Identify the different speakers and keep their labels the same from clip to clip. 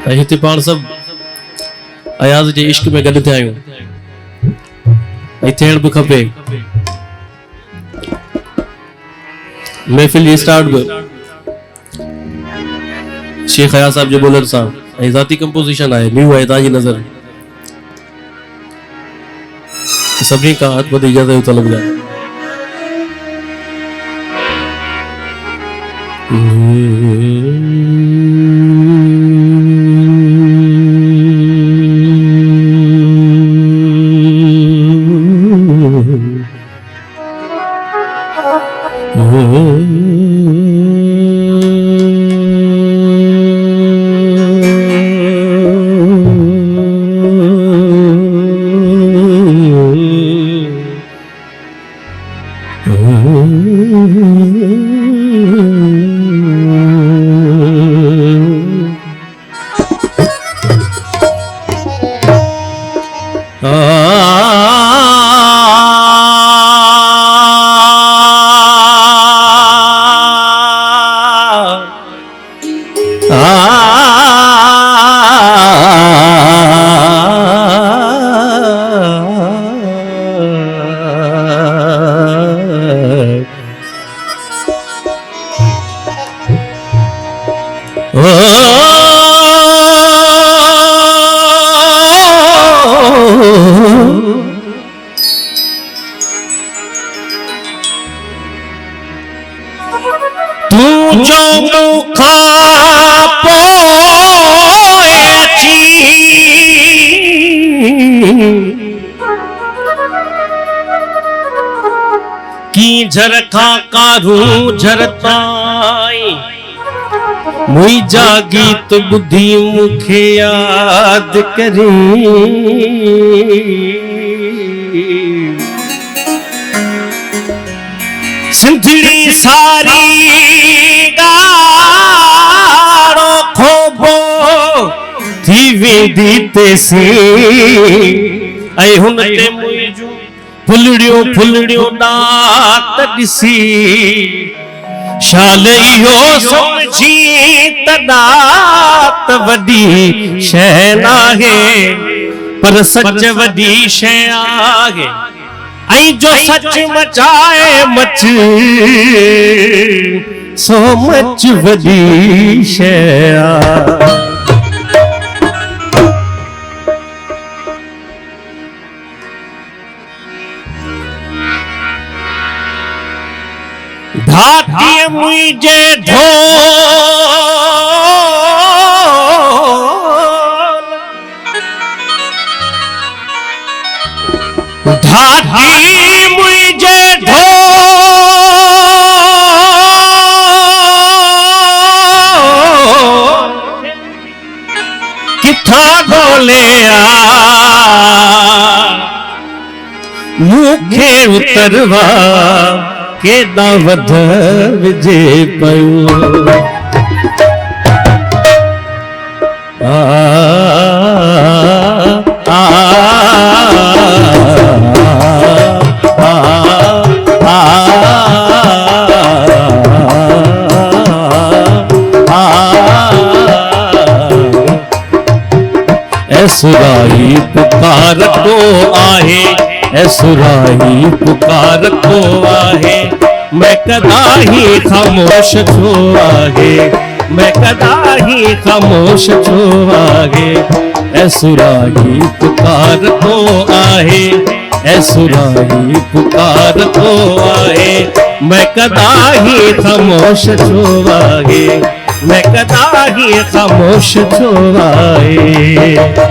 Speaker 1: हिते पाण सब अयाज़ जे इश्क में गॾु थिया आहियूं ऐं थियण बि खपे। महफ़िल जी स्टार्ट बि शेख अयाज़ साहब जे बोलर सां ऐं ज़ाती कंपोजिशन आहे, न्यू आहे तव्हांजी नज़र। सभिनी खां हथ वधी इजाज़त तलबगार झरखा कारू झरताई मुझा गीत बुद्धि मुखे याद करी सिंधड़ी सारी गारो खोबो थी वेंदी तेसी ऐं हुन ते मुझो फुलड़ियों फुलड़ियों दात दिसी शाल इहो समझी त दात वडी शै नाहे पर सच वडी शै आहे ऐं जो सच मचाए मच सो मच वडी शै आहे। धाती मुझे ढोल धाती मुझे ढोल किथा ढोले मुखे उतरवा केॾा वध विझे पियो ऐसुराई पुकार को आहे ऐसुराई पुकार को आहे मैं कदा ही खामोश छो आहे मैं कदा ही खामोश छो आहे ऐसुराई पुकार को आहे ऐसुराई पुकार को आहे मैं कदा ही खामोश छो आहे मैं कदा ही खामोश छो आहे।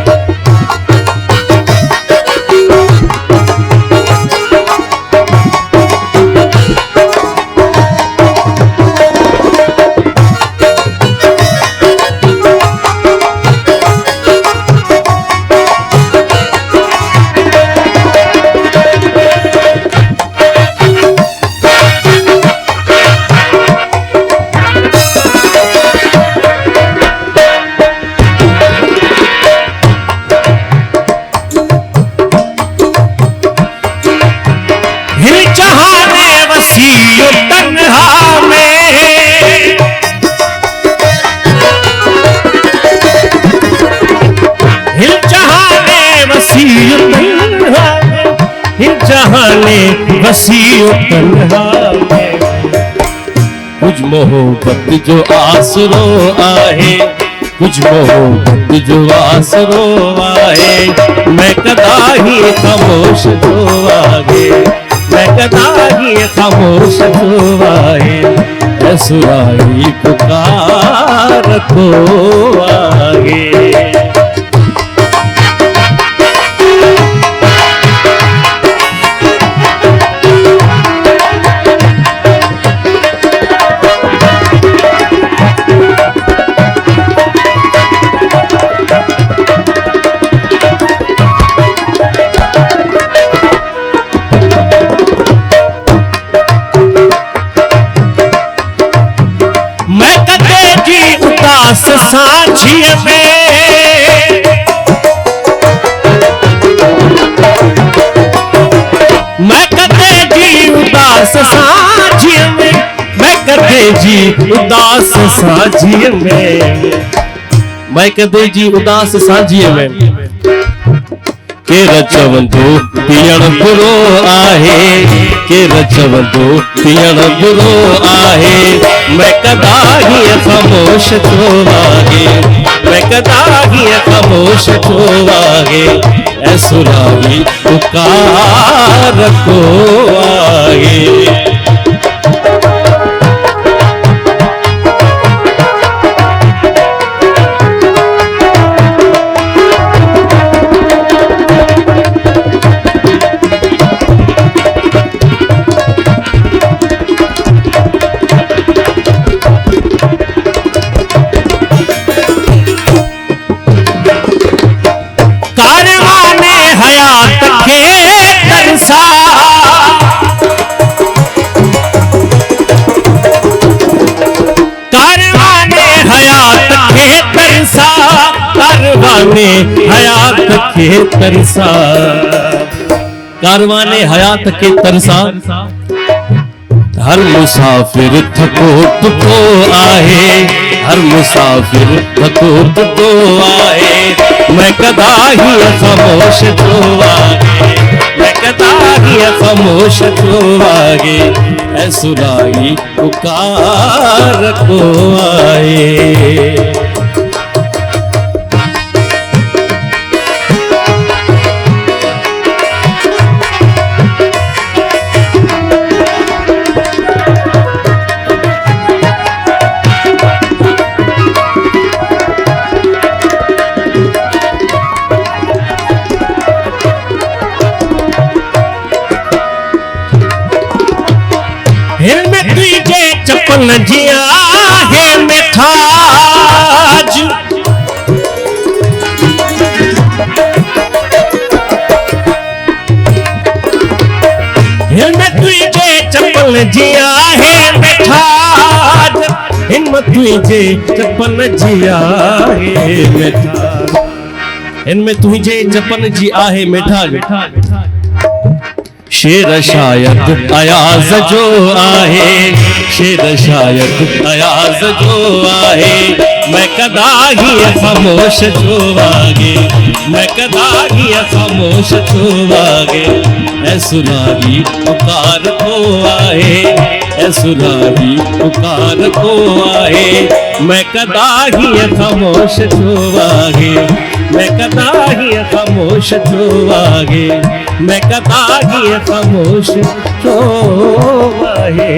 Speaker 1: ने वसीओ तन्हा में कुछ मोहब्बत जो आसरो आहे कुछ मोहब्बत जो आसरो आहे मैं कदा ही खामोश जो आगे मैं कदा ही खामोश जो आए सुराई पुकार को आगे सांझिए में मैं कदे जी उदास सांझिए में मैं कदे जी उदास सांझिए में मैं कदे जी उदास सांझिए में के रचवंदो पियण बुरो आहे के रचवंदो पियण बुरो आहे मैं कदा ही खामोश थो आगे मैं कदा ही खामोश थो आगे ऐ सुराही पुकार को आगे हयात के तरसा कारवाने हयात के तरसा हर मुसाफिर थकोट तो आहे हर मुसाफिर थकोट तो आहे मैं कदा ही खामोश तो आगे मैं कदा ही खामोश तो आगे ऐ सुराई पुकार को आए चपन जिया है मिठाज हिम्मत तुझे चपन जिया है मिठाज हिम्मत तुझे चपन जिया है मिठाज इनमें तुझे चपन जी आहे मिठाज शेर शायद अयाज जो आहे शेर शायद अयाज जो आहे मैं कदा ही खामोश जो आगे मैं कदा ही खामोश जो आगे ऐ सुनाही पुकार को आए ऐ सुनाही पुकार को आए मैं कदा ही खामोश जो आगे मैं कदा ही खामोश जो आगे मैं कदा ही खामोश जो आगे